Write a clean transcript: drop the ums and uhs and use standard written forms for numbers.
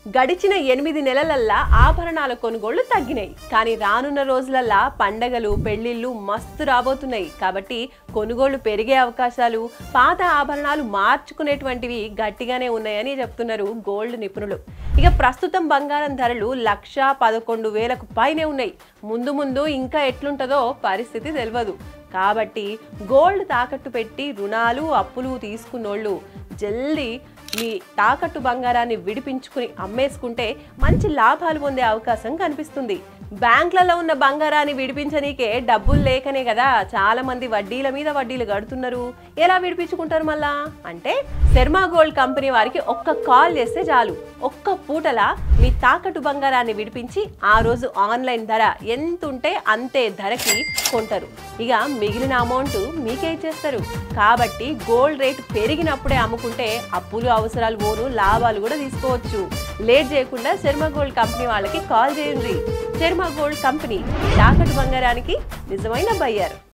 గడిచిన 8 నెలలల్లా ఆభరణాల కొనుగోళ్లు తగ్గినాయి. కానీ రానున్న రోజులల్లా పండగలు పెళ్లిళ్ళు మస్తు రాబోతున్నాయి. కాబట్టి కొనుగోళ్లు పెరిగే అవకాశాలు, పాత ఆభరణాలు మార్చుకునేటువంటివి గట్టిగానే ఉన్నాయని చెప్తున్నారు గోల్డ్ నిపుణులు. ఇక ప్రస్తుతం బంగారం ధరలు 1,11,000కు పైనే ఉన్నాయి. ముందు ముందు ఇంకా ఎట్లుంటదో పరిస్థితి తెలియదు. కాబట్టి గోల్డ్ తాకట్టు పెట్టి రుణాలు అప్పులు తీసుకున్నోళ్ళు జల్దీ మీ తాకట్టు బంగారాన్ని విడిపించుకుని అమ్మేసుకుంటే మంచి లాభాలు పొందే అవకాశం కనిపిస్తుంది. బ్యాంకులలో ఉన్న బంగారాన్ని విడిపించనీకే డబ్బులు లేకనే కదా చాలా మంది వడ్డీల మీద వడ్డీలు కడుతున్నారు. ఎలా విడిపించుకుంటారు మళ్ళా అంటే శర్మా గోల్డ్ కంపెనీ వారికి ఒక్క కాల్ చేస్తే చాలు, ఒక్క పూటలా మీ తాకట్టు బంగారాన్ని విడిపించి ఆ రోజు ఆన్లైన్ ధర ఎంత ఉంటే అంతే ధరకి కొంటారు. ఇక మిగిలిన అమౌంట్ మీకే ఇచ్చేస్తారు. కాబట్టి గోల్డ్ రేట్ పెరిగినప్పుడే అమ్ముకుంటే అప్పులు అవసరాలు పోను, లాభాలు కూడా తీసుకోవచ్చు. లేట్ చేయకుండా శర్మా గోల్డ్ కంపెనీ వాళ్ళకి కాల్ చేయండి. శర్మా గోల్డ్ కంపెనీ తాకట్టు బంగారానికి నిజమైన బయ్యర్.